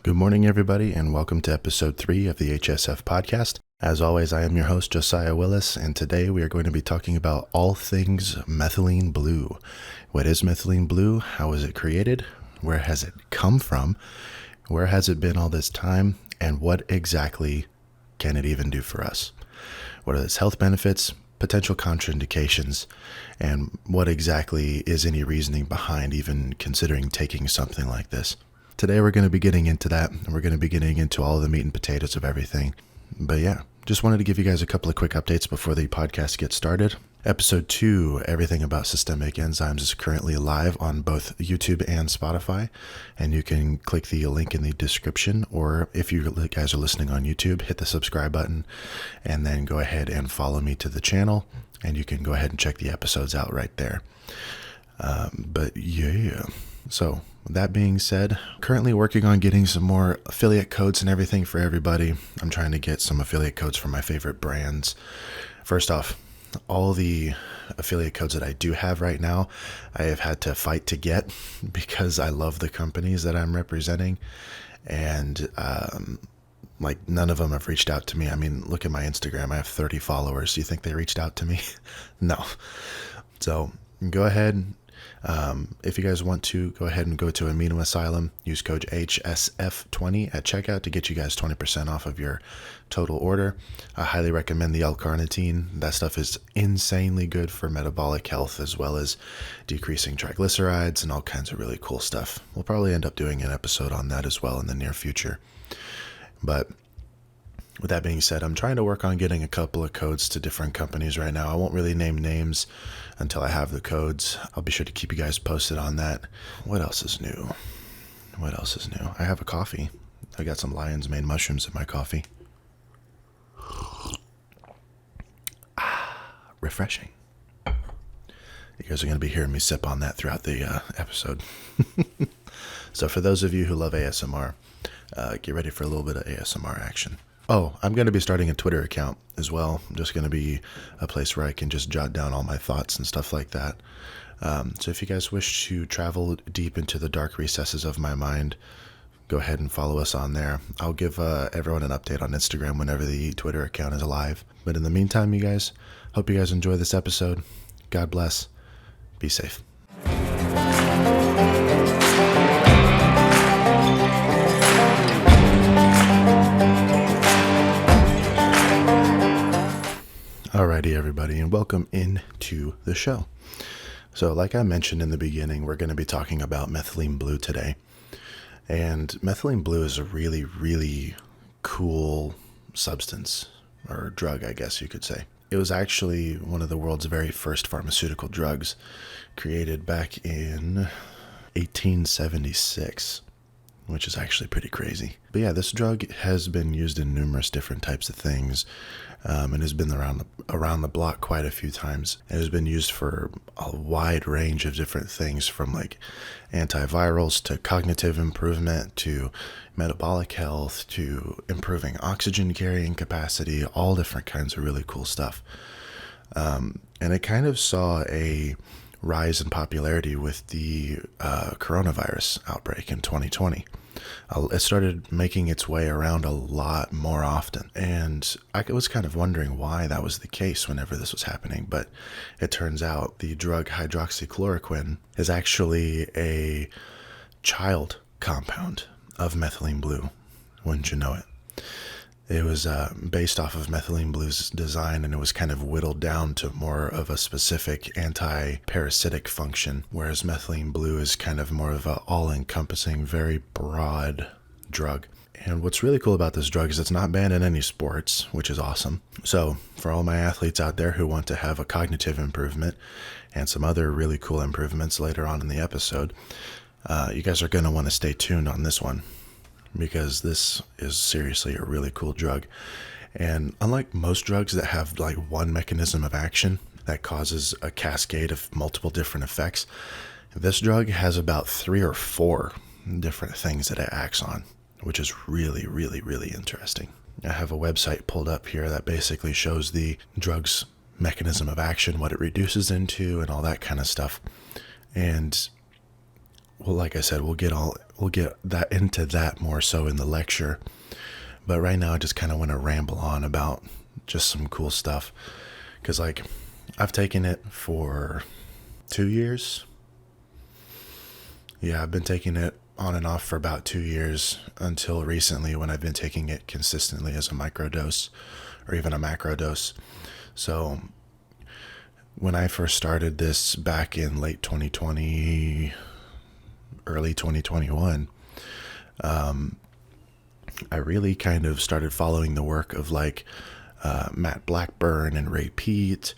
Good morning, everybody, and welcome to episode 3 of the HSF podcast. As always, I am your host, Josiah Willis, and today we are going to be talking about all things methylene blue. What is methylene blue? How is it created? Where has it come from? Where has it been all this time? And what exactly can it even do for us? What are its health benefits, potential contraindications, and what exactly is any reasoning behind even considering taking something like this? Today we're going to be getting into that, and we're going to be getting into all the meat and potatoes of everything. But yeah, just wanted to give you guys a couple of quick updates before the podcast gets started. Episode 2, Everything About Systemic Enzymes, is currently live on both YouTube and Spotify, and you can click the link in the description, or if you guys are listening on YouTube, hit the subscribe button, and then go ahead and follow me to the channel, and you can go ahead and check the episodes out right there. But yeah, so with that being said, currently working on getting some more affiliate codes and everything for everybody. I'm trying to get some affiliate codes for my favorite brands. First off, all the affiliate codes that I do have right now, I have had to fight to get because I love the companies that I'm representing. And none of them have reached out to me. I mean, look at my Instagram. I have 30 followers. Do you think they reached out to me? No. So go ahead. If you guys want to, go ahead and go to Amino Asylum, use code HSF20 at checkout to get you guys 20% off of your total order. I highly recommend the L-carnitine. That stuff is insanely good for metabolic health, as well as decreasing triglycerides and all kinds of really cool stuff. We'll probably end up doing an episode on that as well in the near future. But with that being said, I'm trying to work on getting a couple of codes to different companies right now. I won't really name names until I have the codes. I'll be sure to keep you guys posted on that. What else is new? I have a coffee. I got some lion's mane mushrooms in my coffee. Refreshing. You guys are going to be hearing me sip on that throughout the episode. So for those of you who love ASMR, get ready for a little bit of ASMR action. Oh, I'm going to be starting a Twitter account as well. I'm just going to be a place where I can just jot down all my thoughts and stuff like that. So if you guys wish to travel deep into the dark recesses of my mind, go ahead and follow us on there. I'll give everyone an update on Instagram whenever the Twitter account is alive. But in the meantime, you guys, hope you guys enjoy this episode. God bless. Be safe. Alrighty, everybody, and welcome into the show. So like I mentioned in the beginning, we're going to be talking about methylene blue today. And methylene blue is a really, really cool substance, or drug, I guess you could say. It was actually one of the world's very first pharmaceutical drugs, created back in 1876. Which is actually pretty crazy. But yeah, this drug has been used in numerous different types of things, and has been around the block quite a few times. It has been used for a wide range of different things, from like antivirals to cognitive improvement to metabolic health to improving oxygen carrying capacity, all different kinds of really cool stuff. And it kind of saw a rise in popularity with the coronavirus outbreak in 2020. It started making its way around a lot more often, and I was kind of wondering why that was the case whenever this was happening, but it turns out the drug hydroxychloroquine is actually a child compound of methylene blue, wouldn't you know it? It was based off of Methylene Blue's design, and it was kind of whittled down to more of a specific anti-parasitic function, whereas Methylene Blue is kind of more of an all-encompassing, very broad drug. And what's really cool about this drug is it's not banned in any sports, which is awesome. So for all my athletes out there who want to have a cognitive improvement and some other really cool improvements later on in the episode, you guys are going to want to stay tuned on this one, because this is seriously a really cool drug. And unlike most drugs that have like one mechanism of action that causes a cascade of multiple different effects, this drug has about 3 or 4 different things that it acts on, which is really, really, really interesting. I have a website pulled up here that basically shows the drug's mechanism of action, what it reduces into, and all that kind of stuff. And well, like I said, we'll get we'll get that into that more so in the lecture. But right now I just kind of want to ramble on about just some cool stuff. Because like I've taken it for 2 years. Yeah, I've been taking it on and off for about 2 years until recently when I've been taking it consistently as a microdose or even a macro dose. So when I first started this back in late 2020, early 2021, I really kind of started following the work of like Matt Blackburn and Ray Peat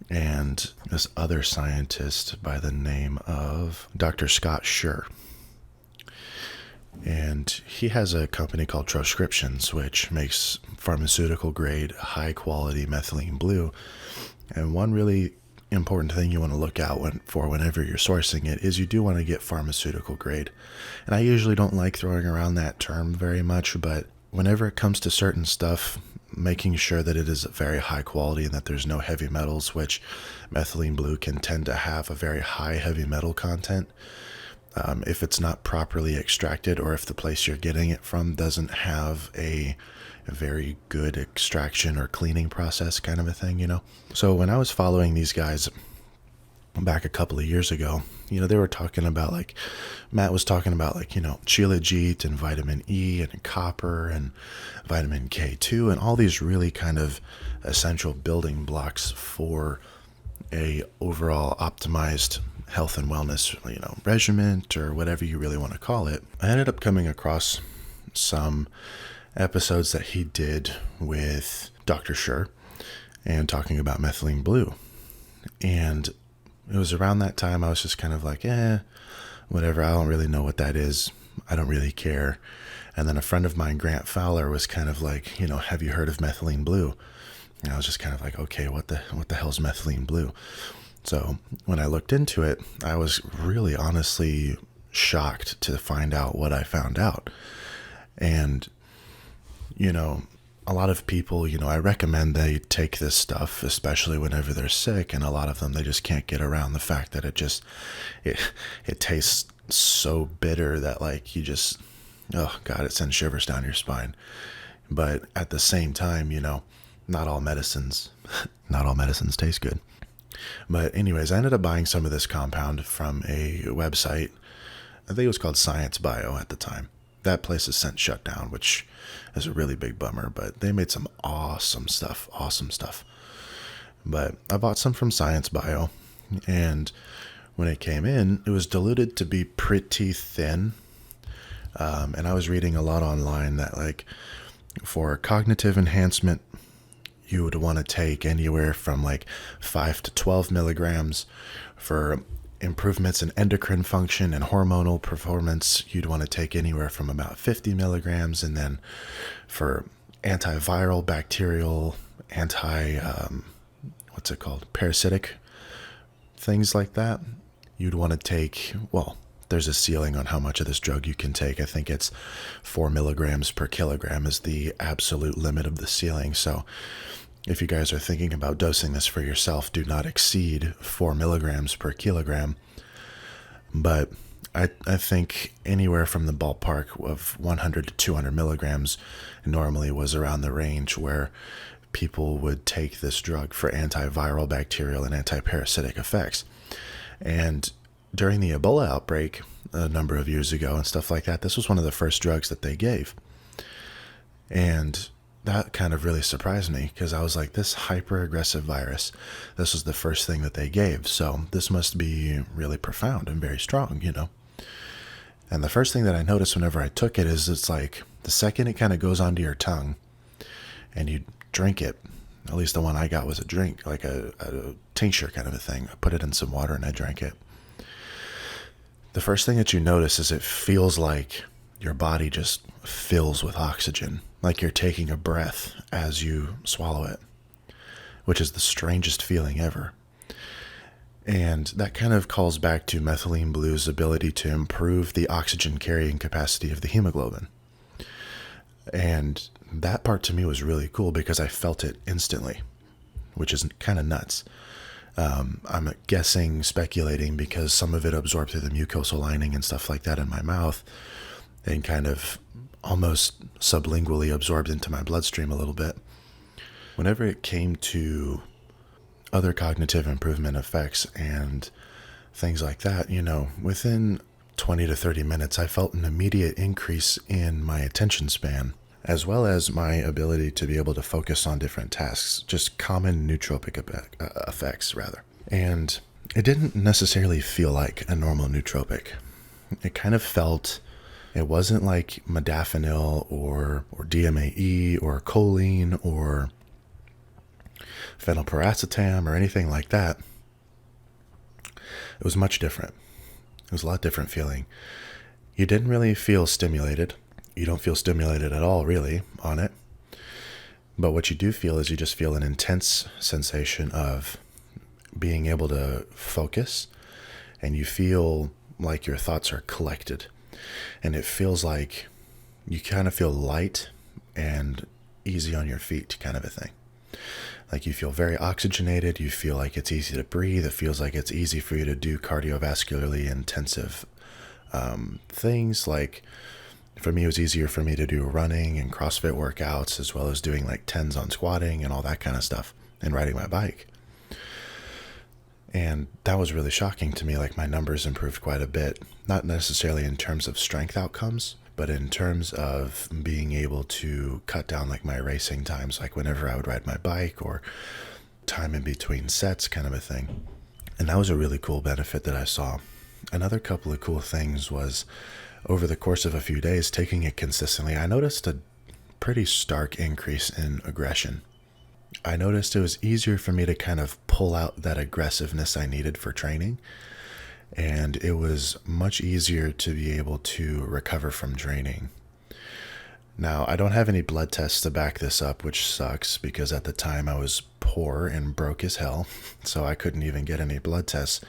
and this other scientist by the name of Dr. Scott Schur. And he has a company called Transcriptions, which makes pharmaceutical grade, high quality methylene blue. And one really important thing you want to look out for whenever you're sourcing it is you do want to get pharmaceutical grade. And I usually don't like throwing around that term very much, but whenever it comes to certain stuff, making sure that it is very high quality and that there's no heavy metals, which methylene blue can tend to have a very high heavy metal content. If it's not properly extracted, or if the place you're getting it from doesn't have a very good extraction or cleaning process kind of a thing, you know? So when I was following these guys back a couple of years ago, you know, they were talking about like, Matt was talking about like, you know, Shilajit and vitamin E and copper and vitamin K2 and all these really kind of essential building blocks for a overall optimized health and wellness, you know, regimen or whatever you really want to call it. I ended up coming across some episodes that he did with Dr. Schur and talking about methylene blue. And it was around that time I was just kind of like, whatever, I don't really know what that is. I don't really care. And then a friend of mine, Grant Fowler, was kind of like, you know, have you heard of methylene blue? And I was just kind of like, okay, what the hell's methylene blue? So when I looked into it, I was really honestly shocked to find out what I found out. And, you know, a lot of people, you know, I recommend they take this stuff, especially whenever they're sick. And a lot of them, they just can't get around the fact that it tastes so bitter that like you just, oh God, it sends shivers down your spine. But at the same time, you know, not all medicines taste good. But anyways, I ended up buying some of this compound from a website. I think it was called Science Bio at the time. That place has since shut down, which is a really big bummer, but they made some awesome stuff. But I bought some from Science Bio, and when it came in, it was diluted to be pretty thin. And I was reading a lot online that like for cognitive enhancement, you would want to take anywhere from like 5 to 12 milligrams. For improvements in endocrine function and hormonal performance, you'd want to take anywhere from about 50 milligrams. And then for antiviral, bacterial, parasitic things like that, you'd want to take, well, there's a ceiling on how much of this drug you can take. I think it's 4 milligrams per kilogram is the absolute limit of the ceiling. So if you guys are thinking about dosing this for yourself, do not exceed 4 milligrams per kilogram. But I think anywhere from the ballpark of 100 to 200 milligrams normally was around the range where people would take this drug for antiviral, bacterial, and antiparasitic effects. And during the Ebola outbreak a number of years ago and stuff like that, this was one of the first drugs that they gave. And that kind of really surprised me because I was like, this hyper-aggressive virus, this was the first thing that they gave. So this must be really profound and very strong, you know. And the first thing that I noticed whenever I took it is it's like the second it kind of goes onto your tongue and you drink it, at least the one I got was a drink, like a tincture kind of a thing. I put it in some water and I drank it. The first thing that you notice is it feels like your body just fills with oxygen, like you're taking a breath as you swallow it, which is the strangest feeling ever. And that kind of calls back to methylene blue's ability to improve the oxygen carrying capacity of the hemoglobin. And that part to me was really cool because I felt it instantly, which is kind of nuts. I'm guessing, speculating, because some of it absorbed through the mucosal lining and stuff like that in my mouth and kind of almost sublingually absorbed into my bloodstream a little bit. Whenever it came to other cognitive improvement effects and things like that, within 20 to 30 minutes, I felt an immediate increase in my attention span, as well as my ability to be able to focus on different tasks, just common nootropic effects, rather. And it didn't necessarily feel like a normal nootropic. It kind of felt, it wasn't like modafinil or DMAE or choline or phenylpiracetam or anything like that. It was much different. It was a lot different feeling. You didn't really feel stimulated. You don't feel stimulated at all, really, on it. But what you do feel is you just feel an intense sensation of being able to focus, and you feel like your thoughts are collected. And it feels like you kind of feel light and easy on your feet, kind of a thing. Like you feel very oxygenated, you feel like it's easy to breathe, it feels like it's easy for you to do cardiovascularly intensive things. Like for me, it was easier for me to do running and CrossFit workouts, as well as doing like 10s on squatting and all that kind of stuff, and riding my bike. And that was really shocking to me. Like my numbers improved quite a bit, not necessarily in terms of strength outcomes, but in terms of being able to cut down like my racing times, like whenever I would ride my bike or time in between sets, kind of a thing. And that was a really cool benefit that I saw. Another couple of cool things was over the course of a few days, taking it consistently, I noticed a pretty stark increase in aggression. I noticed it was easier for me to kind of pull out that aggressiveness I needed for training. And it was much easier to be able to recover from draining. Now, I don't have any blood tests to back this up, which sucks because at the time I was poor and broke as hell, so I couldn't even get any blood tests.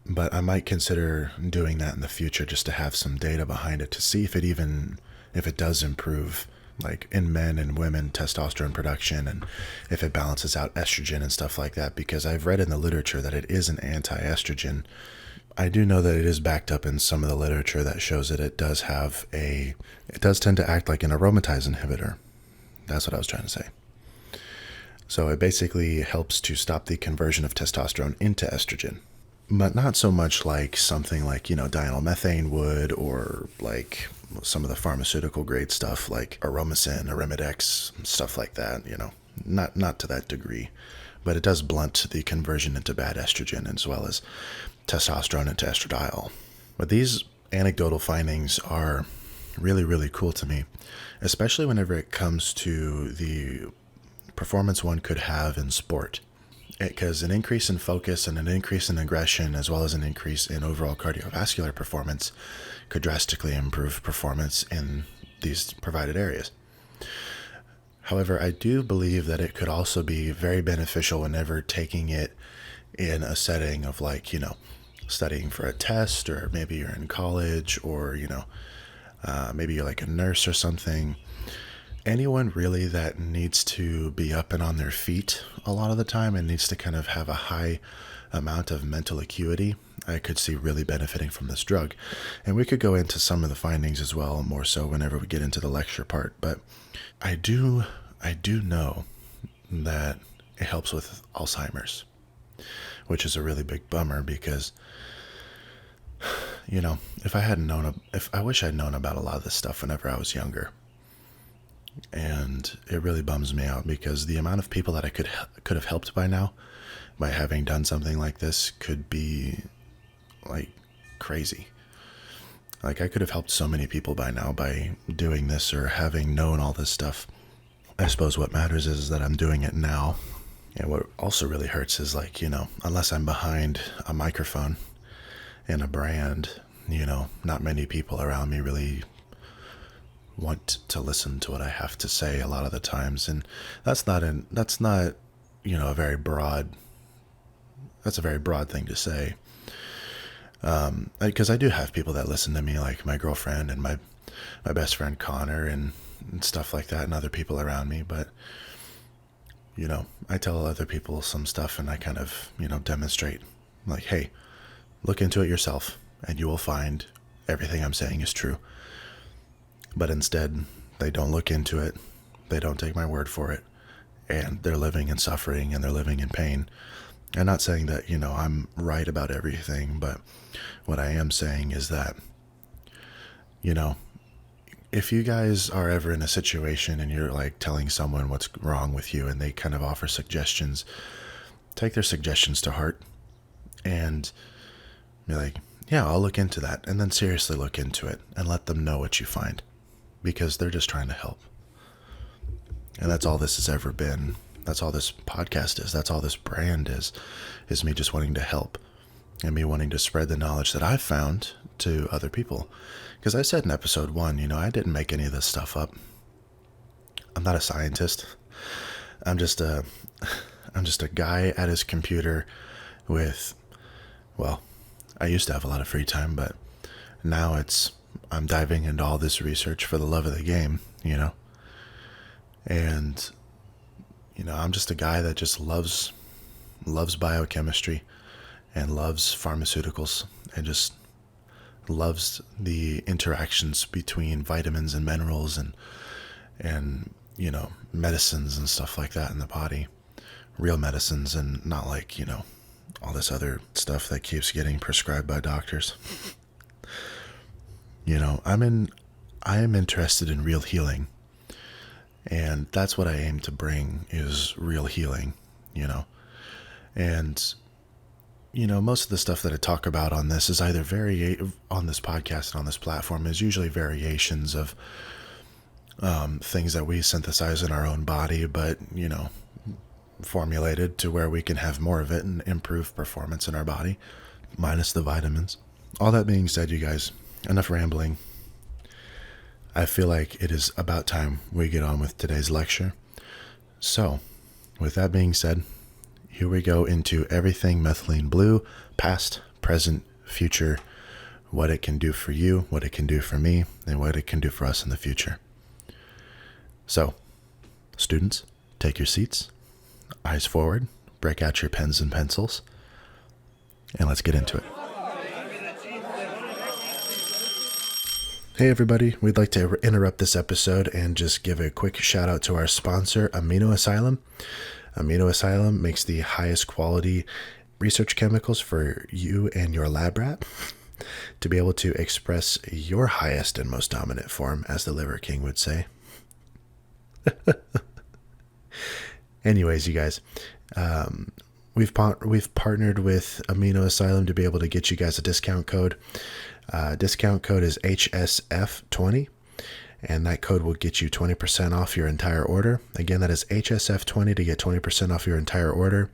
But I might consider doing that in the future just to have some data behind it to see if it does improve, like in men and women, testosterone production, and if it balances out estrogen and stuff like that, because I've read in the literature that it is an anti-estrogen. I do know that it is backed up in some of the literature that shows that it does tend to act like an aromatase inhibitor. That's what I was trying to say. So it basically helps to stop the conversion of testosterone into estrogen, but not so much like something like, diethylmethane would, or like some of the pharmaceutical grade stuff like Aromacin, Arimidex, stuff like that, not to that degree. But it does blunt the conversion into bad estrogen as well as testosterone into estradiol. But these anecdotal findings are really, really cool to me, especially whenever it comes to the performance one could have in sport. Because an increase in focus and an increase in aggression, as well as an increase in overall cardiovascular performance, could drastically improve performance in these provided areas. However, I do believe that it could also be very beneficial whenever taking it in a setting of like, studying for a test, or maybe you're in college, or, maybe you're like a nurse or something. Anyone really that needs to be up and on their feet a lot of the time and needs to kind of have a high amount of mental acuity, I could see really benefiting from this drug. And we could go into some of the findings as well, more so whenever we get into the lecture part. But I do know that it helps with Alzheimer's, which is a really big bummer because, I wish I'd known about a lot of this stuff whenever I was younger. And it really bums me out because the amount of people that I could have helped by now, by having done something like this, could be like crazy. Like I could have helped so many people by now by doing this or having known all this stuff. I suppose what matters is that I'm doing it now. And what also really hurts is like, unless I'm behind a microphone and a brand, not many people around me really want to listen to what I have to say a lot of the times. And that's a very broad thing to say. Because I do have people that listen to me, like my girlfriend and my best friend Connor and stuff like that, and other people around me. But, I tell other people some stuff and I kind of, demonstrate like, hey, look into it yourself and you will find everything I'm saying is true. But instead, they don't look into it. They don't take my word for it. And they're living in suffering and they're living in pain. I'm not saying that, I'm right about everything, but what I am saying is that, if you guys are ever in a situation and you're like telling someone what's wrong with you and they kind of offer suggestions, take their suggestions to heart and be like, yeah, I'll look into that. And then seriously look into it and let them know what you find, because they're just trying to help. And that's all this has ever been. That's all this podcast is. That's all this brand is me just wanting to help and me wanting to spread the knowledge that I've found to other people. Because I said in episode 1, I didn't make any of this stuff up. I'm not a scientist. I'm just a guy at his computer with, well, I used to have a lot of free time, but now I'm diving into all this research for the love of the game, And, I'm just a guy that just loves biochemistry and loves pharmaceuticals and just loves the interactions between vitamins and minerals and medicines and stuff like that in the body. Real medicines, and not like, all this other stuff that keeps getting prescribed by doctors. I am interested in real healing. And that's what I aim to bring, is real healing, And, most of the stuff that I talk about on this is either on this podcast and on this platform is usually variations of things that we synthesize in our own body, but, formulated to where we can have more of it and improve performance in our body, minus the vitamins. All that being said, you guys, enough rambling. I feel like it is about time we get on with today's lecture. So, with that being said, here we go into everything Methylene Blue, past, present, future, what it can do for you, what it can do for me, and what it can do for us in the future. So, students, take your seats, eyes forward, break out your pens and pencils, and let's get into it. Hey everybody, we'd like to interrupt this episode and just give a quick shout out to our sponsor, Amino Asylum. Amino Asylum makes the highest quality research chemicals for you and your lab rat to be able to express your highest and most dominant form, as the Liver King would say. Anyways, you guys, we've partnered with Amino Asylum to be able to get you guys a discount code. Discount code is HSF20, and that code will get you 20% off your entire order. Again, that is HSF20 to get 20% off your entire order.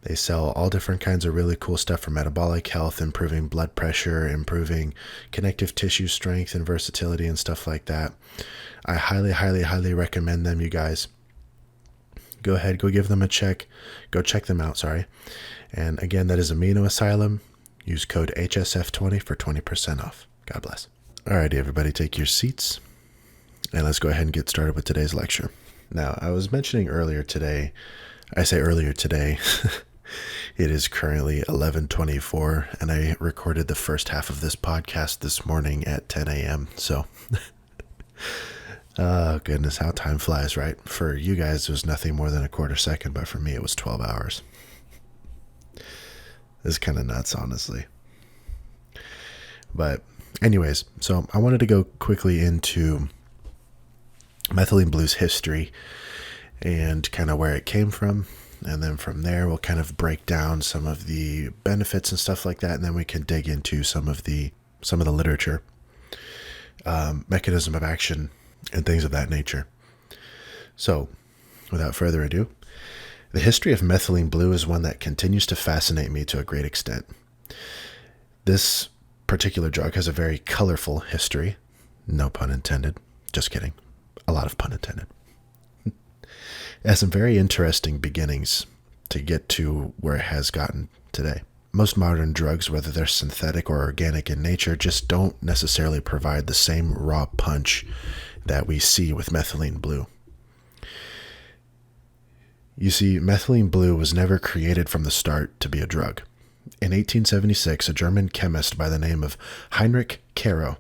They sell all different kinds of really cool stuff for metabolic health, improving blood pressure, improving connective tissue strength and versatility and stuff like that. I highly, highly, highly recommend them, you guys. Go ahead, go give them a check. Go check them out, sorry. And again, that is Amino Asylum. Use code HSF20 for 20% off. God bless. Alrighty, everybody, take your seats. And let's go ahead and get started with today's lecture. Now, I was mentioning earlier today, it is currently 11:24, and I recorded the first half of this podcast this morning at 10 a.m. So, oh goodness, how time flies, right? For you guys, it was nothing more than a quarter second, but for me, it was 12 hours. It's kind of nuts, honestly. But anyways, so I wanted to go quickly into Methylene Blue's history and kind of where it came from. And then from there, we'll kind of break down some of the benefits and stuff like that. And then we can dig into some of the literature, mechanism of action, and things of that nature. So without further ado, the history of Methylene Blue is one that continues to fascinate me to a great extent. This particular drug has a very colorful history. No pun intended. Just kidding. A lot of pun intended. It has some very interesting beginnings to get to where it has gotten today. Most modern drugs, whether they're synthetic or organic in nature, just don't necessarily provide the same raw punch that we see with Methylene Blue. You see, methylene blue was never created from the start to be a drug. In 1876, a German chemist by the name of Heinrich Caro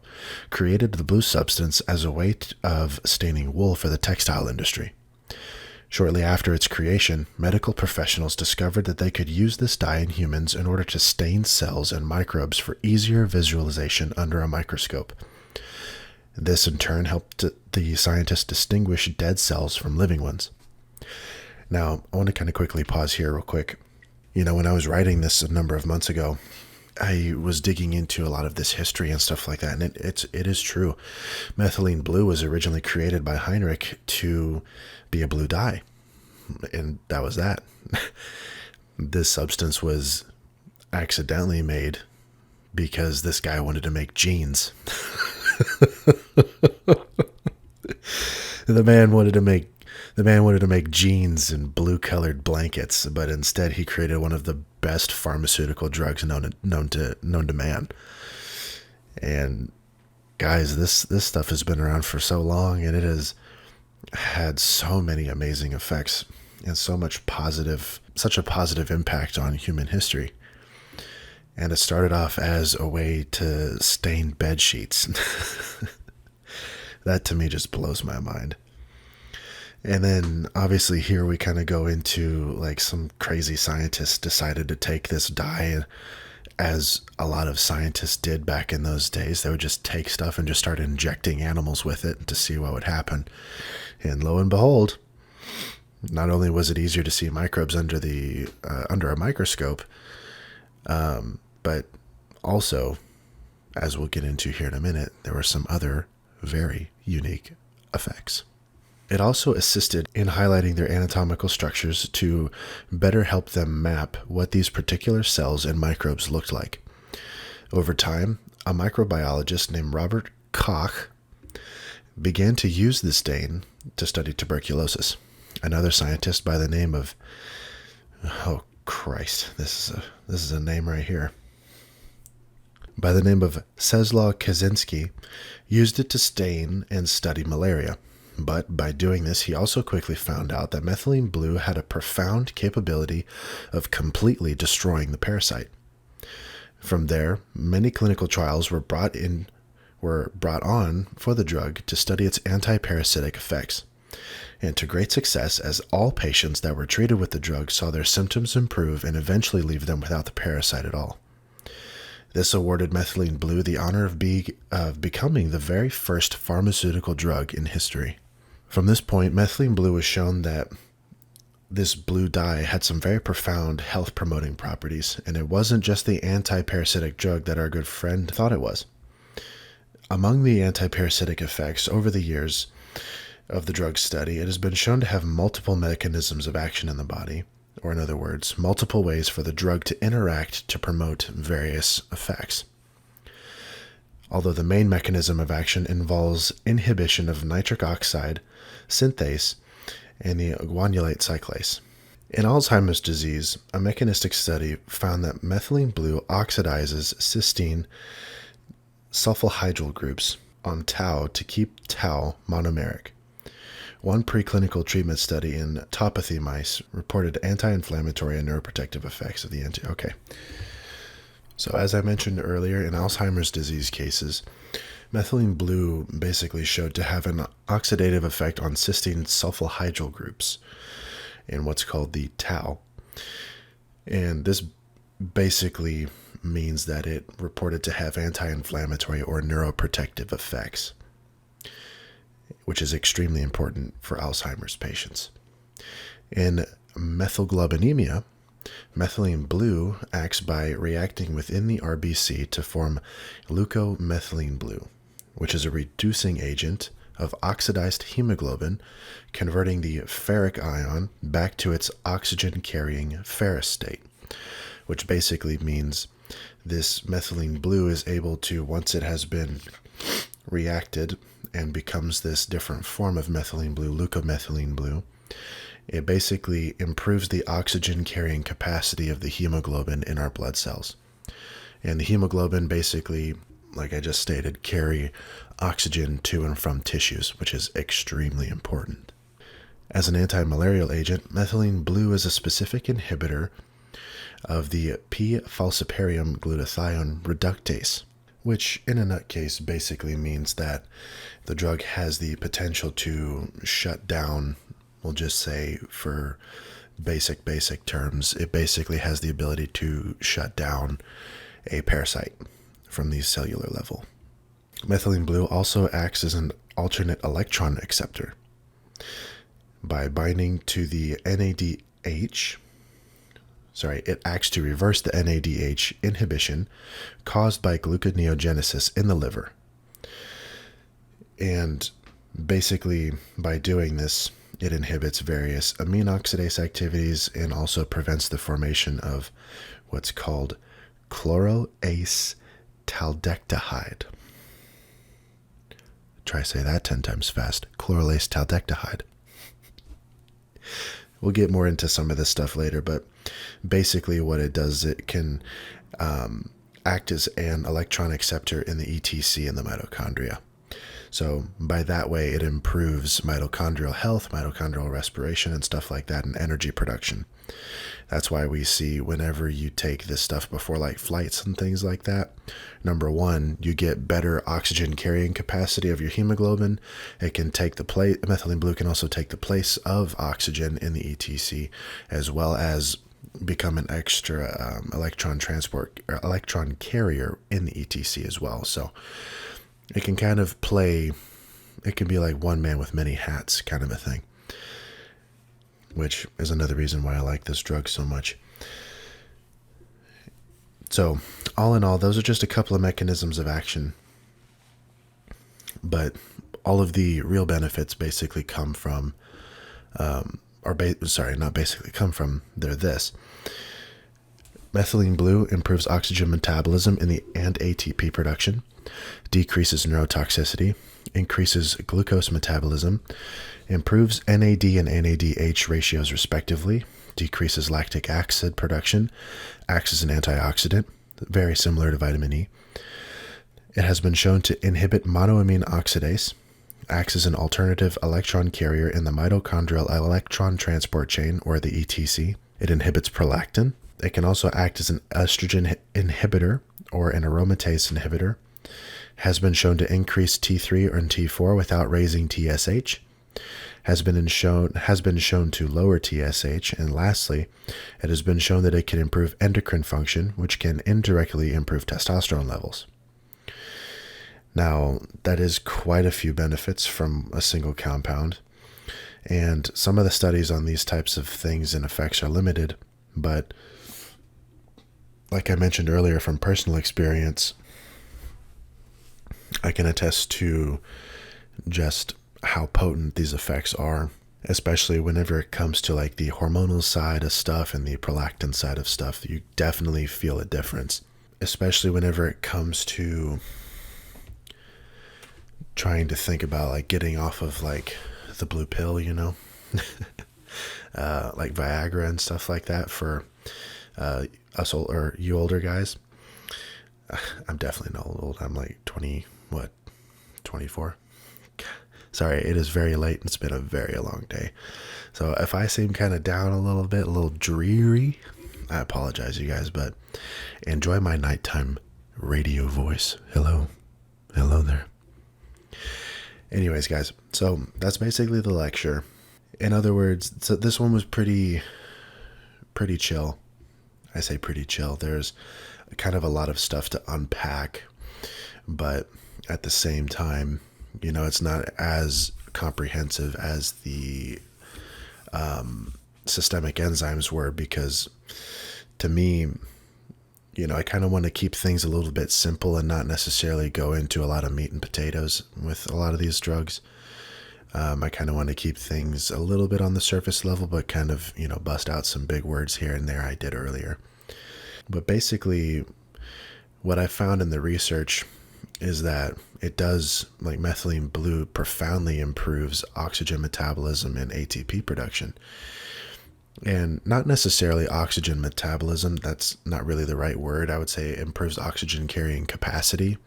created the blue substance as a way of staining wool for the textile industry. Shortly after its creation, medical professionals discovered that they could use this dye in humans in order to stain cells and microbes for easier visualization under a microscope. This in turn helped the scientists distinguish dead cells from living ones. Now, I want to kind of quickly pause here real quick. When I was writing this a number of months ago, I was digging into a lot of this history and stuff like that, and it is true. Methylene blue was originally created by Heinrich to be a blue dye, and that was that. This substance was accidentally made because this guy wanted to make jeans. The man wanted to make jeans and blue-colored blankets, but instead he created one of the best pharmaceutical drugs known to man. And guys, this stuff has been around for so long, and it has had so many amazing effects and such a positive impact on human history. And it started off as a way to stain bed sheets. That to me just blows my mind. And then obviously here we kind of go into like some crazy scientists decided to take this dye, as a lot of scientists did back in those days. They would just take stuff and just start injecting animals with it to see what would happen. And lo and behold, not only was it easier to see microbes under a microscope, but also, as we'll get into here in a minute, there were some other very unique effects. It also assisted in highlighting their anatomical structures to better help them map what these particular cells and microbes looked like. Over time, a microbiologist named Robert Koch began to use the stain to study tuberculosis. Another scientist by the name of, oh Christ, this is a name right here, by the name of Czeslaw Kaczynski, used it to stain and study malaria. But by doing this, he also quickly found out that methylene blue had a profound capability of completely destroying the parasite. From there, many clinical trials were brought on for the drug to study its anti-parasitic effects, and to great success, as all patients that were treated with the drug saw their symptoms improve and eventually leave them without the parasite at all. This awarded methylene blue the honor of becoming the very first pharmaceutical drug in history. From this point, methylene blue was shown that this blue dye had some very profound health-promoting properties, and it wasn't just the anti-parasitic drug that our good friend thought it was. Among the anti-parasitic effects over the years of the drug study, it has been shown to have multiple mechanisms of action in the body, or in other words, multiple ways for the drug to interact to promote various effects. Although the main mechanism of action involves inhibition of nitric oxide synthase and the guanylate cyclase. In Alzheimer's disease, a mechanistic study found that methylene blue oxidizes cysteine sulfohydryl groups on tau to keep tau monomeric. One preclinical treatment study in topathy mice reported anti-inflammatory and neuroprotective effects of the Okay. So as I mentioned earlier, in Alzheimer's disease cases, methylene blue basically showed to have an oxidative effect on cysteine sulfohydryl groups in what's called the tau. And this basically means that it reported to have anti-inflammatory or neuroprotective effects, which is extremely important for Alzheimer's patients. In methylglobinemia, methylene blue acts by reacting within the RBC to form leukomethylene blue, which is a reducing agent of oxidized hemoglobin, converting the ferric ion back to its oxygen-carrying ferrous state, which basically means this methylene blue is able to, once it has been reacted and becomes this different form of methylene blue, leukomethylene blue, it basically improves the oxygen-carrying capacity of the hemoglobin in our blood cells. And the hemoglobin basically, like I just stated, carry oxygen to and from tissues, which is extremely important. As an anti-malarial agent, methylene blue is a specific inhibitor of the p-falciparum glutathione reductase, which in a nutcase basically means that the drug has the potential to shut down, we'll just say for basic terms, it basically has the ability to shut down a parasite from the cellular level. Methylene blue also acts as an alternate electron acceptor by binding to the NADH. It acts to reverse the NADH inhibition caused by gluconeogenesis in the liver. And basically, by doing this, it inhibits various amine oxidase activities and also prevents the formation of what's called chloroace taldehide. Try say that 10 times fast. Chloroace taldehide. We'll get more into some of this stuff later, but basically what it does, it can act as an electron acceptor in the ETC in the mitochondria. So by that way, it improves mitochondrial health, mitochondrial respiration, and stuff like that, and energy production. That's why we see whenever you take this stuff before like flights and things like that, number one, you get better oxygen carrying capacity of your hemoglobin. It can take the place, methylene blue can also take the place of oxygen in the ETC, as well as become an extra electron carrier in the ETC as well. So it can kind of play, it can be like one man with many hats kind of a thing, which is another reason why I like this drug so much. So all in all, those are just a couple of mechanisms of action, but all of the real benefits basically come from, they're this. Methylene blue improves oxygen metabolism and ATP production, decreases neurotoxicity, increases glucose metabolism, improves NAD and NADH ratios respectively, decreases lactic acid production, acts as an antioxidant, very similar to vitamin E. It has been shown to inhibit monoamine oxidase, acts as an alternative electron carrier in the mitochondrial electron transport chain, or the ETC. It inhibits prolactin. It can also act as an estrogen inhibitor or an aromatase inhibitor. Has been shown to increase T3 or T4 without raising TSH. Has been shown to lower TSH. And lastly, it has been shown that it can improve endocrine function, which can indirectly improve testosterone levels. Now, that is quite a few benefits from a single compound. And some of the studies on these types of things and effects are limited, but like I mentioned earlier, from personal experience, I can attest to just how potent these effects are, especially whenever it comes to like the hormonal side of stuff and the prolactin side of stuff. You definitely feel a difference, especially whenever it comes to trying to think about like getting off of like the blue pill, you know, like Viagra and stuff like that for you older guys. I'm definitely not old. I'm like 24. Sorry, it is very late. It's been a very long day. So if I seem kind of down a little bit, a little dreary, I apologize, you guys, but enjoy my nighttime radio voice. Hello there. Anyways, guys, so that's basically the lecture. In other words, so this one was pretty chill. I say pretty chill. There's kind of a lot of stuff to unpack, but at the same time, you know, it's not as comprehensive as the systemic enzymes were, because to me, you know, I kind of want to keep things a little bit simple and not necessarily go into a lot of meat and potatoes with a lot of these drugs. I kind of want to keep things a little bit on the surface level, but kind of, you know, bust out some big words here and there I did earlier. But basically, what I found in the research is that it does, like methylene blue profoundly improves oxygen metabolism and ATP production. And not necessarily oxygen metabolism, that's not really the right word. I would say it improves oxygen carrying capacity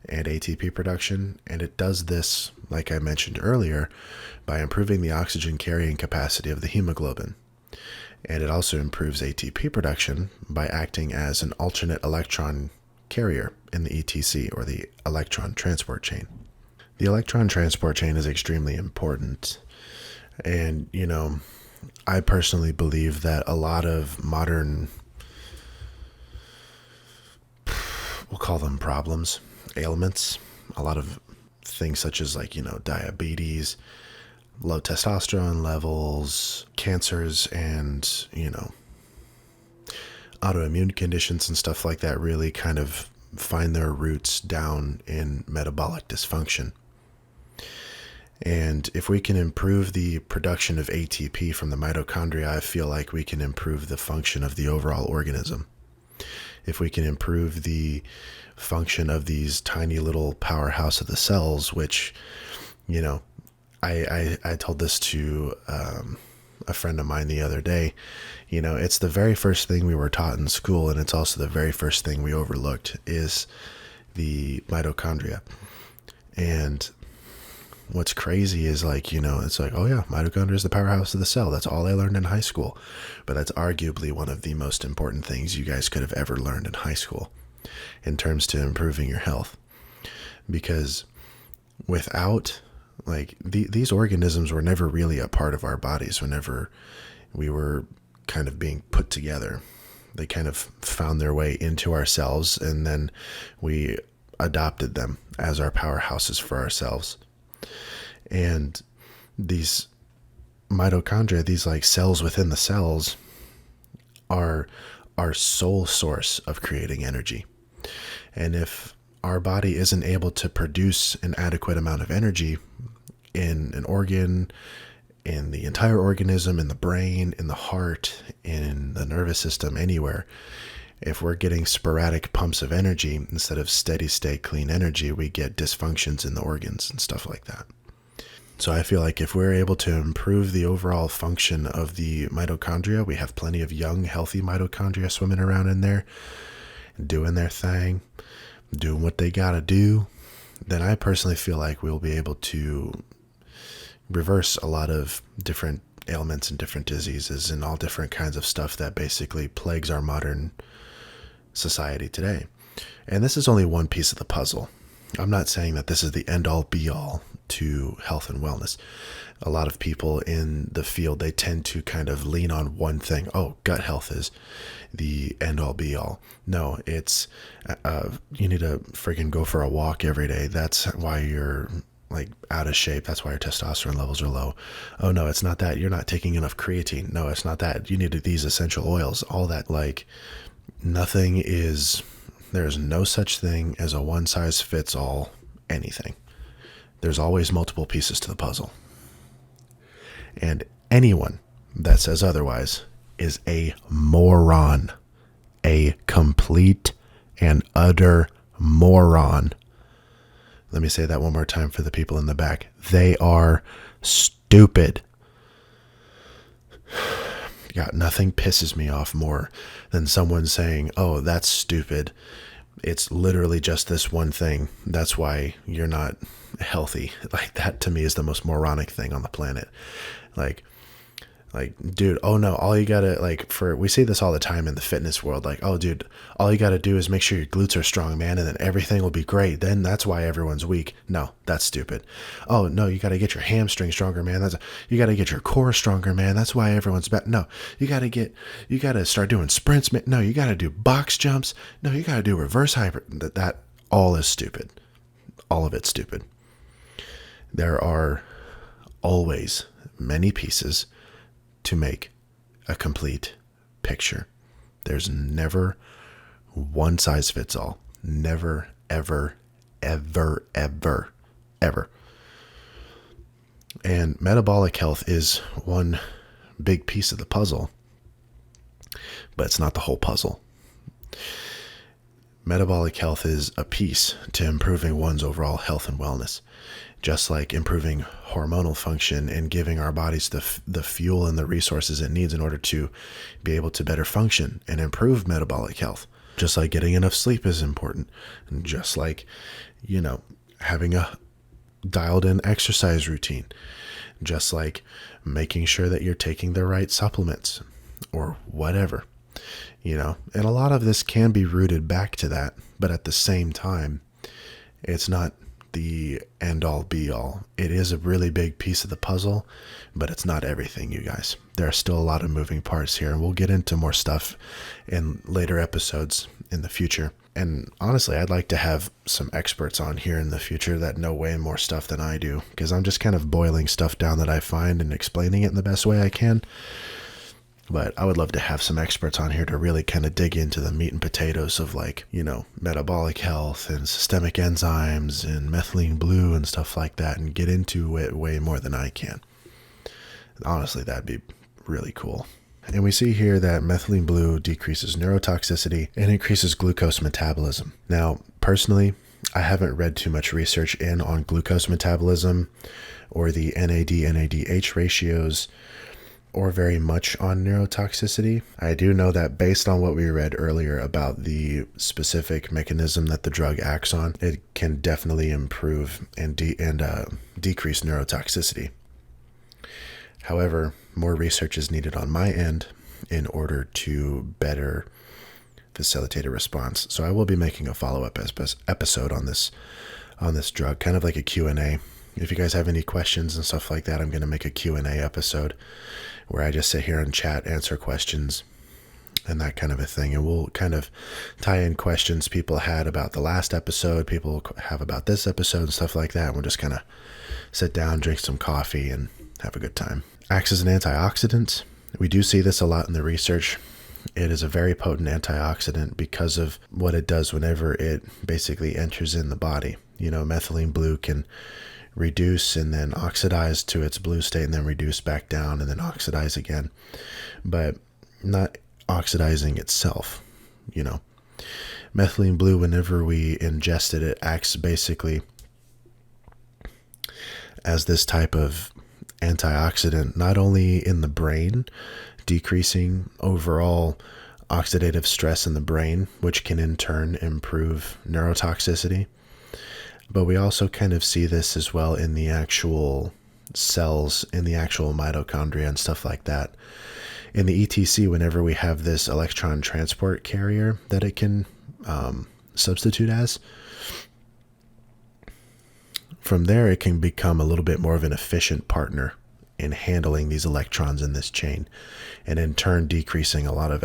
and ATP production. And it does this like I mentioned earlier, by improving the oxygen carrying capacity of the hemoglobin. And it also improves ATP production by acting as an alternate electron carrier in the ETC, or the electron transport chain. The electron transport chain is extremely important. And, I personally believe that a lot of modern, we'll call them problems, ailments, a lot of things such as diabetes, low testosterone levels, cancers, and, autoimmune conditions and stuff like that really kind of find their roots down in metabolic dysfunction. And if we can improve the production of ATP from the mitochondria, I feel like we can improve the function of the overall organism. If we can improve the function of these tiny little powerhouse of the cells, which, I told this to a friend of mine the other day, it's the very first thing we were taught in school, and it's also the very first thing we overlooked, is the mitochondria. And what's crazy is it's like, oh yeah, mitochondria is the powerhouse of the cell. That's all I learned in high school. But that's arguably one of the most important things you guys could have ever learned in high school in terms to improving your health. Because without, these organisms were never really a part of our bodies whenever we were kind of being put together. They kind of found their way into our cells, and then we adopted them as our powerhouses for ourselves. And these mitochondria, these cells within the cells, are our sole source of creating energy. And if our body isn't able to produce an adequate amount of energy in an organ, in the entire organism, in the brain, in the heart, in the nervous system, anywhere, if we're getting sporadic pumps of energy instead of steady state clean energy, we get dysfunctions in the organs and stuff like that. So I feel like if we're able to improve the overall function of the mitochondria, we have plenty of young, healthy mitochondria swimming around in there, doing their thing, doing what they gotta do, then I personally feel like we'll be able to reverse a lot of different ailments and different diseases and all different kinds of stuff that basically plagues our modern society today. And this is only one piece of the puzzle. I'm not saying that this is the end-all be-all to health and wellness. A lot of people in the field, they tend to kind of lean on one thing. Oh, gut health is the end-all be-all. No, it's you need to freaking go for a walk every day. That's why you're out of shape. That's why your testosterone levels are low. Oh no, it's not that. You're not taking enough creatine. No, it's not that. You need these essential oils. All that, there's no such thing as a one-size-fits-all anything. There's always multiple pieces to the puzzle. And anyone that says otherwise is a moron. A complete and utter moron. Let me say that one more time for the people in the back. They are stupid. God, nothing pisses me off more than someone saying, oh, that's stupid. It's literally just this one thing. That's why you're not healthy. That to me is the most moronic thing on the planet. Dude, oh no, all you gotta, we see this all the time in the fitness world. Oh dude, all you gotta do is make sure your glutes are strong, man, and then everything will be great. Then that's why everyone's weak. No, that's stupid. Oh no, you gotta get your hamstring stronger, man. You gotta get your core stronger, man. That's why everyone's bad. No, you gotta start doing sprints, man. No, you gotta do box jumps. No, you gotta do reverse hyper. That all is stupid. All of it's stupid. There are always many pieces to make a complete picture. There's never one size fits all. Never, ever, ever, ever, ever. And metabolic health is one big piece of the puzzle, but it's not the whole puzzle. Metabolic health is a piece to improving one's overall health and wellness. Just like improving hormonal function and giving our bodies the fuel and the resources it needs in order to be able to better function and improve metabolic health. Just like getting enough sleep is important. And just like, having a dialed in exercise routine, just like making sure that you're taking the right supplements or whatever, and a lot of this can be rooted back to that, but at the same time, it's not the end all be all. It is a really big piece of the puzzle, but it's not everything, you guys. There are still a lot of moving parts here, and we'll get into more stuff in later episodes in the future. And honestly, I'd like to have some experts on here in the future that know way more stuff than I do, because I'm just kind of boiling stuff down that I find and explaining it in the best way I can. But I would love to have some experts on here to really kind of dig into the meat and potatoes of metabolic health and systemic enzymes and methylene blue and stuff like that, and get into it way more than I can. Honestly, that'd be really cool. And we see here that methylene blue decreases neurotoxicity and increases glucose metabolism. Now, personally, I haven't read too much research on glucose metabolism or the NAD-NADH ratios, or very much on neurotoxicity. I do know that based on what we read earlier about the specific mechanism that the drug acts on, it can definitely improve and decrease neurotoxicity. However, more research is needed on my end in order to better facilitate a response. So I will be making a follow-up episode on this drug, kind of like a Q&A. If you guys have any questions and stuff like that, I'm going to make a Q&A episode where I just sit here and chat, answer questions, and that kind of a thing. And we'll kind of tie in questions people had about the last episode, people have about this episode, and stuff like that. And we'll just kind of sit down, drink some coffee, and have a good time. Acts as an antioxidant. We do see this a lot in the research. It is a very potent antioxidant because of what it does whenever it basically enters in the body. Methylene blue can reduce and then oxidize to its blue state and then reduce back down and then oxidize again, but not oxidizing itself. Methylene blue, whenever we ingest it, it acts basically as this type of antioxidant, not only in the brain, decreasing overall oxidative stress in the brain, which can in turn improve neurotoxicity, but we also kind of see this as well in the actual cells, in the actual mitochondria and stuff like that. In the ETC, whenever we have this electron transport carrier that it can substitute as, from there it can become a little bit more of an efficient partner in handling these electrons in this chain, and in turn decreasing a lot of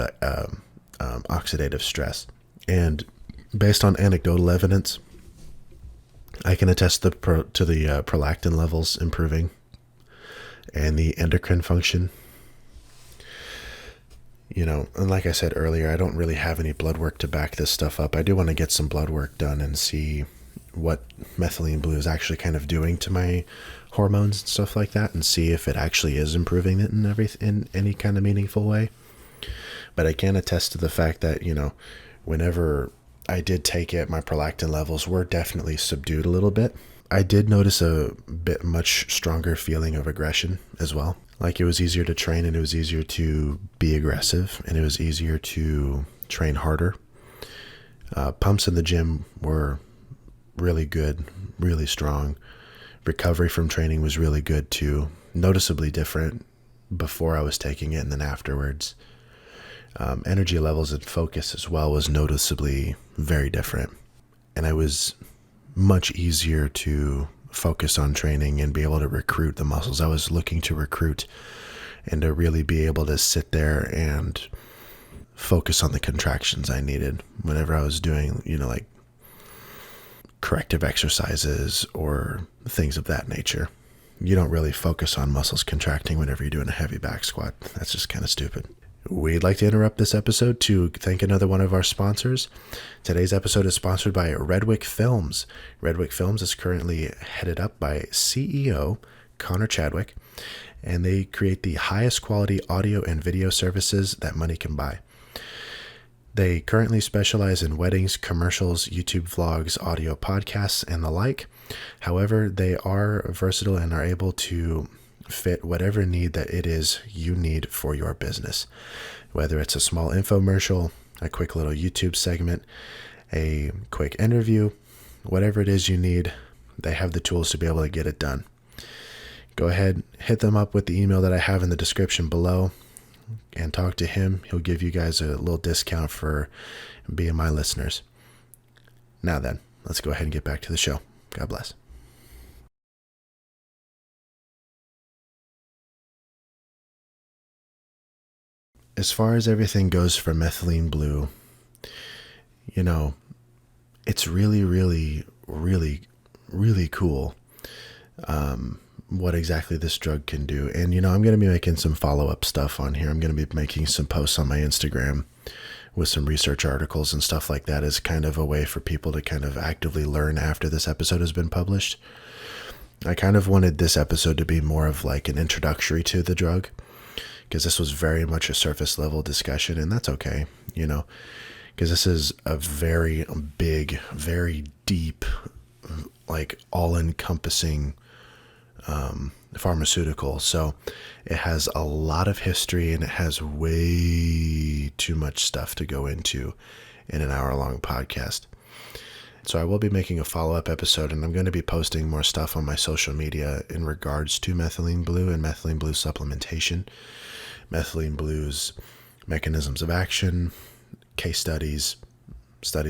oxidative stress. And based on anecdotal evidence, I can attest to the prolactin levels improving and the endocrine function. And like I said earlier, I don't really have any blood work to back this stuff up. I do want to get some blood work done and see what methylene blue is actually kind of doing to my hormones and stuff like that, and see if it actually is improving it in any kind of meaningful way. But I can attest to the fact that, whenever I did take it, my prolactin levels were definitely subdued a little bit. I did notice a bit much stronger feeling of aggression as well. Like, it was easier to train, and it was easier to be aggressive, and it was easier to train harder. Pumps in the gym were really good, really strong. Recovery from training was really good too. Noticeably different before I was taking it and then afterwards. Energy levels and focus as well was noticeably very different. And I was much easier to focus on training and be able to recruit the muscles I was looking to recruit, and to really be able to sit there and focus on the contractions I needed whenever I was doing, like corrective exercises or things of that nature. You don't really focus on muscles contracting whenever you're doing a heavy back squat. That's just kind of stupid. We'd like to interrupt this episode to thank another one of our sponsors. Today's episode is sponsored by Redwick Films. Redwick Films is currently headed up by CEO Connor Chadwick, and they create the highest quality audio and video services that money can buy. They currently specialize in weddings, commercials, YouTube vlogs, audio podcasts, and the like. However, they are versatile and are able to fit whatever need that it is you need for your business. Whether it's a small infomercial, a quick little YouTube segment, a quick interview, whatever it is you need, They have the tools to be able to get it done. Go ahead, hit them up with the email that I have in the description below and talk to him. He'll give you guys a little discount for being my listeners. Now then, let's go ahead and get back to the show. God bless. As far as everything goes for Methylene Blue, it's really, really, really, really cool what exactly this drug can do. And, I'm going to be making some follow-up stuff on here. I'm going to be making some posts on my Instagram with some research articles and stuff like that as kind of a way for people to kind of actively learn after this episode has been published. I kind of wanted this episode to be more of like an introductory to the drug, because this was very much a surface level discussion, and that's okay, because this is a very big, very deep, like all-encompassing pharmaceutical. So it has a lot of history, and it has way too much stuff to go into in an hour-long podcast. So I will be making a follow-up episode, and I'm going to be posting more stuff on my social media in regards to Methylene Blue and Methylene Blue supplementation, Methylene Blue's mechanisms of action, case studies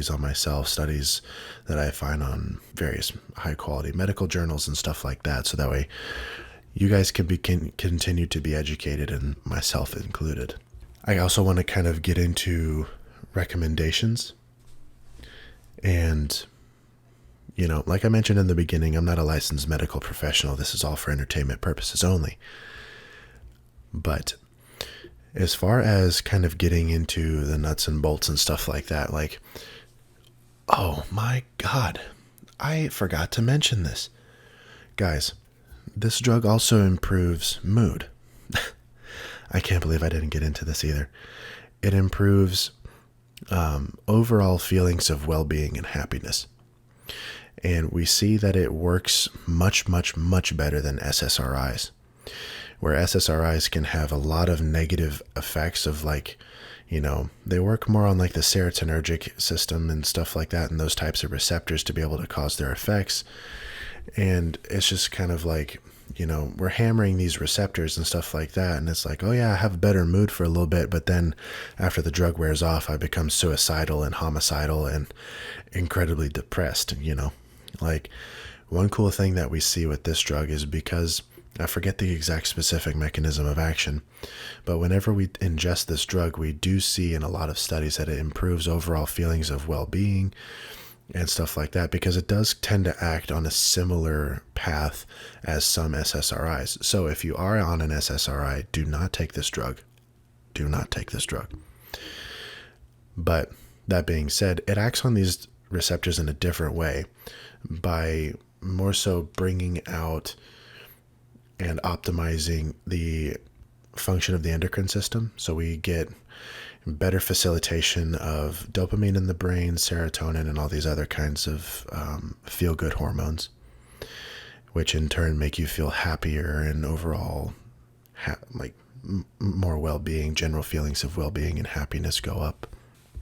on myself, studies that I find on various high-quality medical journals and stuff like that, so that way you guys can continue to be educated, and myself included. I also want to kind of get into recommendations. And, like I mentioned in the beginning, I'm not a licensed medical professional. This is all for entertainment purposes only. But as far as kind of getting into the nuts and bolts and stuff like that, like, oh my God, I forgot to mention this. Guys, this drug also improves mood. I can't believe I didn't get into this either. It improves overall feelings of well-being and happiness. And we see that it works much, much, much better than SSRIs, where SSRIs can have a lot of negative effects of they work more on like the serotonergic system and stuff like that, and those types of receptors to be able to cause their effects. And it's just kind of like, we're hammering these receptors and stuff like that. And it's like, oh yeah, I have a better mood for a little bit. But then after the drug wears off, I become suicidal and homicidal and incredibly depressed. Like one cool thing that we see with this drug is, because I forget the exact specific mechanism of action, but whenever we ingest this drug, we do see in a lot of studies that it improves overall feelings of well-being and stuff like that, because it does tend to act on a similar path as some SSRIs. So if you are on an SSRI, do not take this drug. Do not take this drug. But that being said, it acts on these receptors in a different way by more so bringing out and optimizing the function of the endocrine system. So we get better facilitation of dopamine in the brain, serotonin, and all these other kinds of feel-good hormones, which in turn make you feel happier and overall more well-being. General feelings of well-being and happiness go up.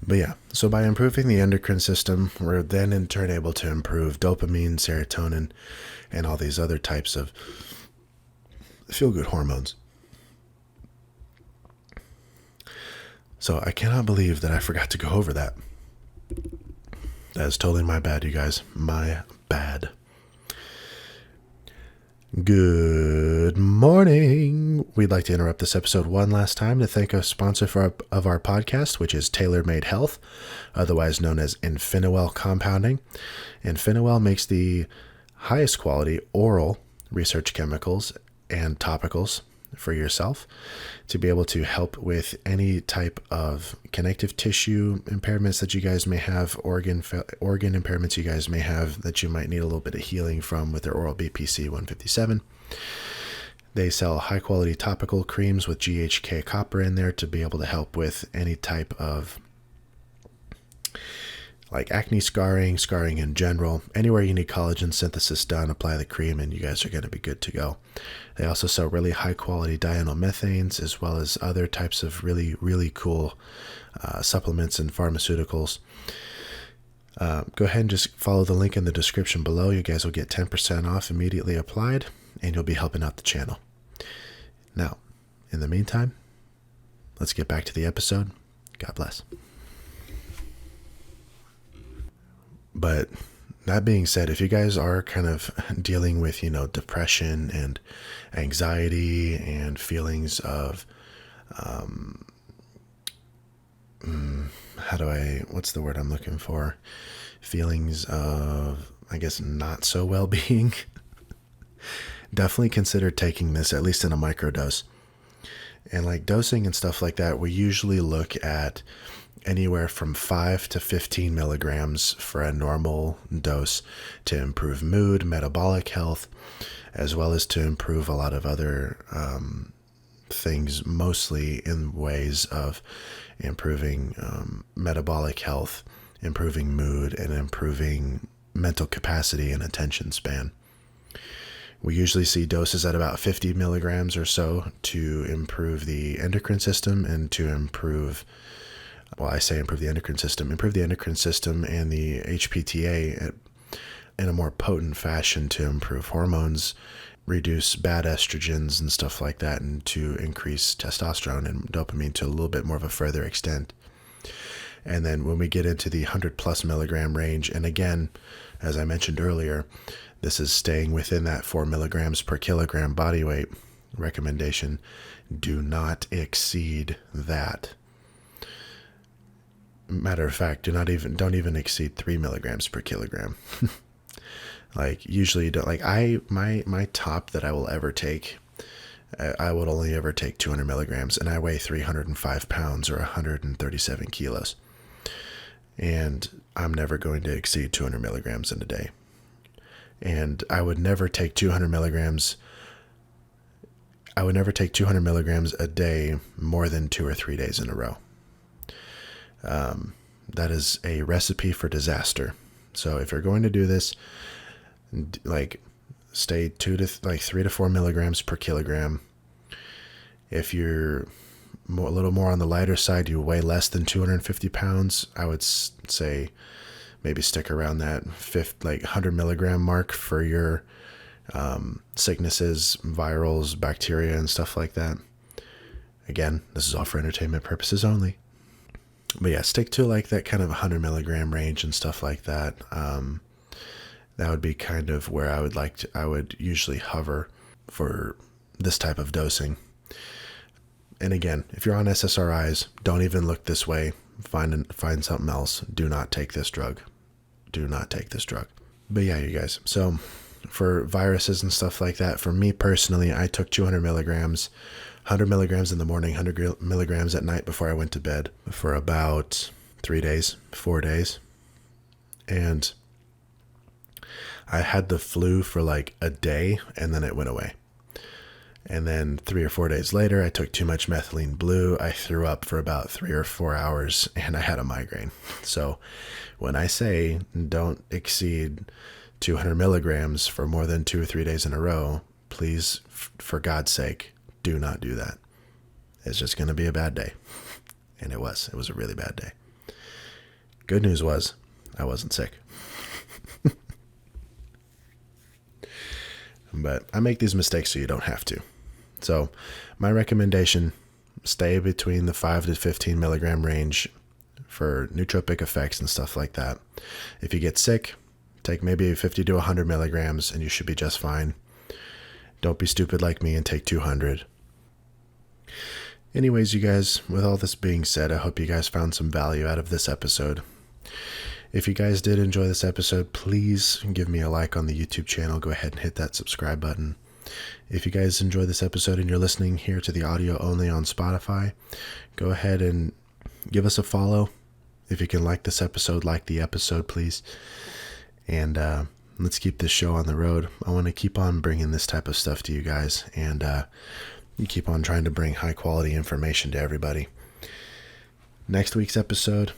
But yeah, so by improving the endocrine system, we're then in turn able to improve dopamine, serotonin, and all these other types of feel-good hormones. So I cannot believe that I forgot to go over that. That is totally my bad, you guys. My bad. Good morning. We'd like to interrupt this episode one last time to thank a sponsor of our podcast, which is Tailor Made Health, otherwise known as Infinawell Compounding. Infinawell makes the highest quality oral research chemicals and topicals for yourself to be able to help with any type of connective tissue impairments that you guys may have, organ impairments you guys may have that you might need a little bit of healing from with their oral BPC 157. They sell high quality topical creams with GHK copper in there to be able to help with any type of like acne scarring in general. Anywhere you need collagen synthesis done, apply the cream and you guys are going to be good to go. They also sell really high quality dianyl-methanes as well as other types of really, really cool supplements and pharmaceuticals. Go ahead and just follow the link in the description below. You guys will get 10% off immediately applied, and you'll be helping out the channel. Now, in the meantime, let's get back to the episode. God bless. But that being said, if you guys are kind of dealing with, depression and anxiety and feelings of, what's the word I'm looking for? Feelings of, I guess, not so well-being, definitely consider taking this, at least in a microdose. And like dosing and stuff like that, we usually look at anywhere from 5 to 15 milligrams for a normal dose to improve mood, metabolic health, as well as to improve a lot of other things, mostly in ways of improving metabolic health, improving mood, and improving mental capacity and attention span. We usually see doses at about 50 milligrams or so to improve the endocrine system and to improve the endocrine system and the HPTA in a more potent fashion to improve hormones, reduce bad estrogens and stuff like that, and to increase testosterone and dopamine to a little bit more of a further extent. And then when we get into the 100 plus milligram range, and again, as I mentioned earlier, this is staying within that 4 milligrams per kilogram body weight recommendation. Do not exceed that. Matter of fact, don't even exceed 3 milligrams per kilogram. Like usually, my top that I will ever take, I would only ever take 200 milligrams, and I weigh 305 pounds or 137 kilos. And I'm never going to exceed 200 milligrams in a day. And I would never take 200 milligrams. I would never take 200 milligrams a day more than 2 or 3 days in a row. That is a recipe for disaster. So if you're going to do this, stay 3 to 4 milligrams per kilogram. If you're a little more on the lighter side, you weigh less than 250 pounds, I would say maybe stick around that 100 milligram mark for your sicknesses, virals, bacteria, and stuff like that. Again, this is all for entertainment purposes only. But yeah, stick to that kind of 100 milligram range and stuff like that. That would be kind of where I would usually hover for this type of dosing. And again, if you're on SSRIs, don't even look this way. Find something else. Do not take this drug. Do not take this drug. But yeah, you guys. So for viruses and stuff like that, for me personally, I took 200 milligrams, 100 milligrams in the morning, 100 milligrams at night before I went to bed for about 4 days. And I had the flu for a day, and then it went away. And then 3 or 4 days later, I took too much methylene blue. I threw up for about 3 or 4 hours, and I had a migraine. So when I say don't exceed 200 milligrams for more than 2 or 3 days in a row, please, for God's sake, do not do that. It's just going to be a bad day. And it was a really bad day. Good news was I wasn't sick. But I make these mistakes so you don't have to. So my recommendation, stay between the 5 to 15 milligram range for nootropic effects and stuff like that. If you get sick, take maybe 50 to 100 milligrams and you should be just fine. Don't be stupid like me and take 200. Anyways, you guys, with all this being said, I hope you guys found some value out of this episode. If you guys did enjoy this episode, please give me a like on the YouTube channel. Go ahead and hit that subscribe button. If you guys enjoy this episode and you're listening here to the audio only on Spotify, go ahead and give us a follow. If you can like this episode, like the episode, please. And let's keep this show on the road. I want to keep on bringing this type of stuff to you guys, and you keep on trying to bring high quality information to everybody. Next week's episode,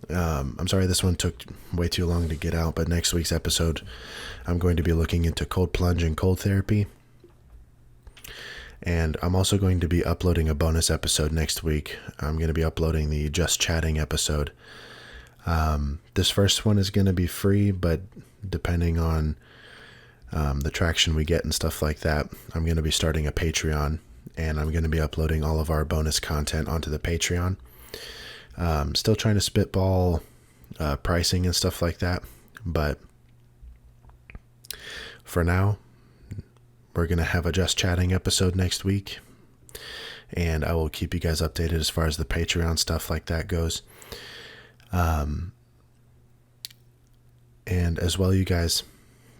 I'm sorry this one took way too long to get out, but next week's episode, I'm going to be looking into cold plunge and cold therapy. And I'm also going to be uploading a bonus episode next week. I'm going to be uploading the Just Chatting episode. This first one is going to be free, but depending on the traction we get and stuff like that, I'm going to be starting a Patreon, and I'm going to be uploading all of our bonus content onto the Patreon. Still trying to spitball pricing and stuff like that, but for now, we're going to have a Just Chatting episode next week, and I will keep you guys updated as far as the Patreon stuff like that goes. And as well, you guys,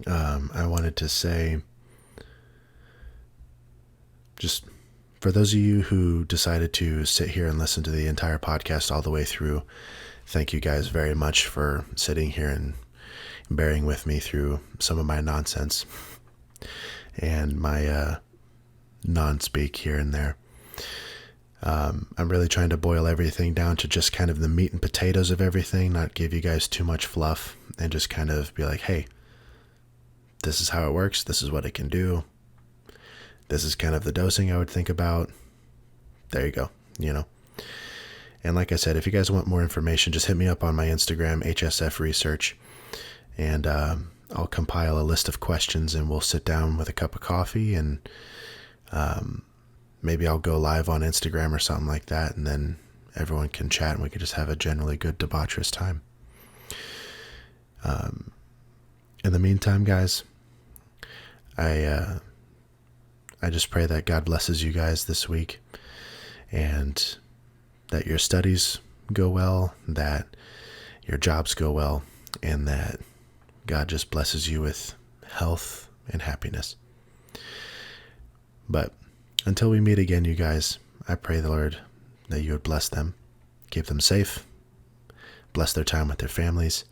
I wanted to say, just for those of you who decided to sit here and listen to the entire podcast all the way through, thank you guys very much for sitting here and bearing with me through some of my nonsense and my non-speak here and there. I'm really trying to boil everything down to just kind of the meat and potatoes of everything, not give you guys too much fluff, and just kind of be like, hey, this is how it works. This is what it can do. This is kind of the dosing I would think about. There you go, And like I said, if you guys want more information, just hit me up on my Instagram, HSF Research, and I'll compile a list of questions, and we'll sit down with a cup of coffee, and maybe I'll go live on Instagram or something like that, and then everyone can chat, and we can just have a generally good debaucherous time. In the meantime, guys, I just pray that God blesses you guys this week, and that your studies go well, that your jobs go well, and that God just blesses you with health and happiness. But until we meet again, you guys, I pray the Lord that you would bless them, keep them safe, bless their time with their families,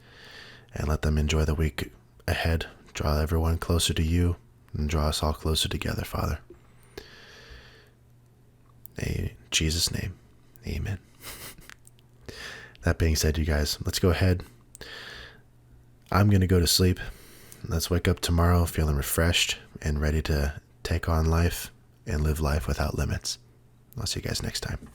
and let them enjoy the week ahead. Draw everyone closer to you, and draw us all closer together, Father. In Jesus' name, amen. That being said, you guys, let's go ahead. I'm going to go to sleep. Let's wake up tomorrow feeling refreshed and ready to take on life and live life without limits. I'll see you guys next time.